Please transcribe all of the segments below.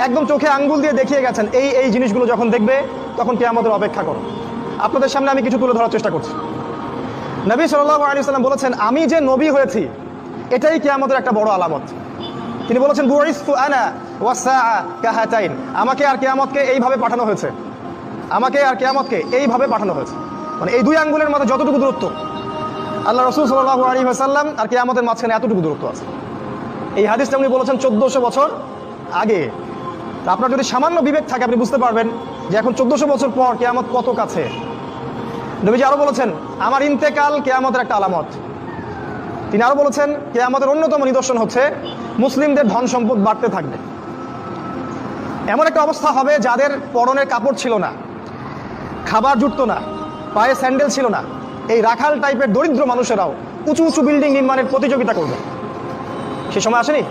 একদম চোখে আঙ্গুল দিয়ে দেখিয়ে গেছেন এই এই জিনিসগুলো যখন দেখবে তখন কিয়ামতের অপেক্ষা করো। আপনাদের সামনে আমি কিছু তুলে ধরার চেষ্টা করছি। নবী সাল্লাল্লাহু আলাইহি ওয়াসাল্লাম বলেছেন, আমি যে নবী হয়েছি এটাই কিয়ামতের একটা বড় আলামত। তিনি বলেছেন, বুইসতু আনা ওয়াসসাআ কাহাতাইন, আমাকে আর কিয়ামতকে এইভাবে পাঠানো হয়েছে, আমাকে আর কিয়ামতকে এইভাবে পাঠানো হয়েছে। মানে এই দুই আঙ্গুলের মধ্যে যতটুকু দূরত্ব, আল্লাহ রাসূল সাল্লাল্লাহু আলাইহি ওয়াসাল্লাম আর কিয়ামতের মাঝখানে এতটুকু দূরত্ব আছে। এই হাদিসটা উনি বলেছেন 1400 বছর আগে। আপনার যদি সামান্য বিবেক থাকে আপনি বুঝতে পারবেন যে এখন 1400 বছর পর কিয়ামত কত কাছে। নবীজি আরো বলেছেন, আমার ইন্তেকাল কিয়ামতের একটা আলামত। তিনি আরো বলেছেন, কিয়ামতের অন্যতম নিদর্শন হচ্ছে মুসলিমদের ধন সম্পদ বাড়তে থাকবে। এমন একটা অবস্থা হবে যাদের পরনের কাপড় ছিল না, খাবার জুটতো না, পায়ে স্যান্ডেল ছিল না, এই রাখাল টাইপের দরিদ্র মানুষেরাও উঁচু উঁচু বিল্ডিং নির্মাণের প্রতিযোগিতা করবে। সে সময় আসেনি?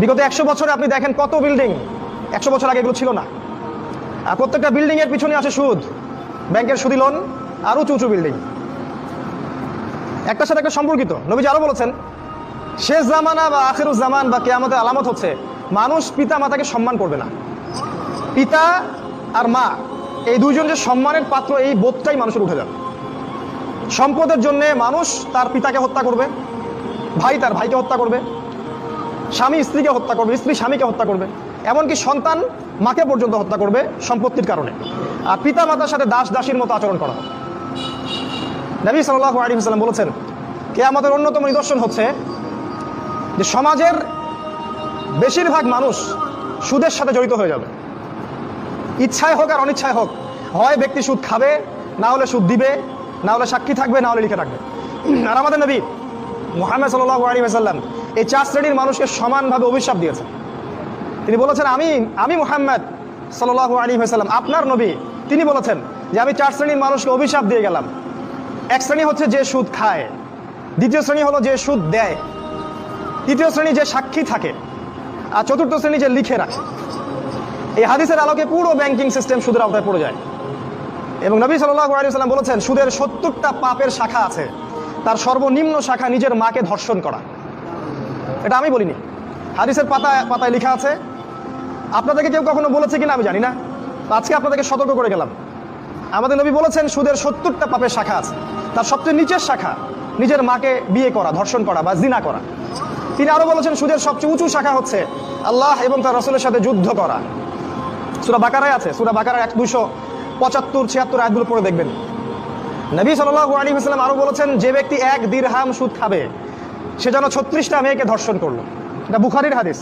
বিগত 100 বছরে আপনি দেখেন কত বিল্ডিং, 100 বছর আগে এগুলো ছিল না। আর প্রত্যেকটা বিল্ডিং এর পিছনে আসে সুদ, ব্যাংকের সুদি লোন, আর উঁচু উঁচু বিল্ডিং, একটার সাথে একটা সম্পর্কিত। নবীজি আরো বলেছেন, শেষ জামানা বা আখিরুজ জামান বা কিয়ামতের আলামত হচ্ছে মানুষ পিতা মাতাকে সম্মান করবে না। পিতা আর মা এই দুইজন যে সম্মানের পাত্র, এই বোধটাই মানুষের উঠে যাবে। সম্পদের জন্য মানুষ তার পিতাকে হত্যা করবে, ভাই তার ভাইকে হত্যা করবে, স্বামী স্ত্রীকে হত্যা করবে, স্ত্রী স্বামীকে হত্যা করবে, এমনকি সন্তান মাকে পর্যন্ত হত্যা করবে সম্পত্তির কারণে। আর পিতা মাতার সাথে দাস দাসীর মতো আচরণ করা হবে। নবী সাল্লাল্লাহু আলাইহি ওয়াসাল্লাম বলেছেন, কিয়ামতের অন্যতম নিদর্শন হচ্ছে যে সমাজের বেশিরভাগ মানুষ সুদের সাথে জড়িত হয়ে যাবে। ইচ্ছায় হোক আর অনিচ্ছায় হোক, হয় ব্যক্তি সুদ খাবে, না হলে সুদ দিবে, না হলে সাক্ষী থাকবে, না হলে লিখে রাখবে। আর আমাদের নবী মুহাম্মদ সাল্লাল্লাহু আলাইহি ওয়াসাল্লাম এই 4 শ্রেণীর মানুষকে সমানভাবে অভিশাপ দিয়েছেন। তিনি বলেছেন, আমি মুহাম্মদ সাল্লাল্লাহু আলাইহি ওয়াসাল্লাম আপনার নবী, তিনি বলেছেন যে আমি 4 শ্রেণীর মানুষকে অভিশাপ দিয়ে গেলাম। এক শ্রেণী হচ্ছে যে সুদ খায়, দ্বিতীয় শ্রেণী হলো যে সুদ দেয়, তৃতীয় শ্রেণী যে সাক্ষী থাকে, আর চতুর্থ শ্রেণী যে লিখে রাখে। এই হাদিসের আলোকে পুরো ব্যাংকিং সিস্টেম সুদের আওতায় পড়ে যায়। এবং নবী সাল্লাল্লাহু আলাইহি ওয়াসাল্লাম বলেছেন, সুদের 70টা পাপের শাখা আছে, তার সর্বনিম্ন শাখা নিজের মাকে ধর্ষণ করা। এটা আমি বলিনি, হাদিসের পাতায় পাতায় লেখা আছে। আপনাদেরকে কেউ কখনো বলেছে কিনা আমি জানি না, আজকে আপনাদেরকে সতর্ক করে গেলাম। আমাদের নবী বলেছেন সুদের 70টা পাপের শাখা আছে, তার সবচেয়ে নিচের শাখা নিজের মাকে বিয়ে করা, ধর্ষণ করা বা জিনা করা। তিনি আরো বলেছেন সুদের সবচেয়ে উঁচু শাখা হচ্ছে আল্লাহ এবং তার রাসূলের সাথে যুদ্ধ করা। সূরা বাকারায় আছে, সূরা বাকারার 275-76 আয়াতগুলো পড়ে দেখবেন। নবী সাল্লাল্লাহু আলাইহি ওয়াসাল্লাম আরো বলেছেন, যে ব্যক্তি 1 দিরহাম সুদ খাবে সে যেন 36টা মেয়েকে ধর্ষণ করলো। এটা বুখারীর হাদিস।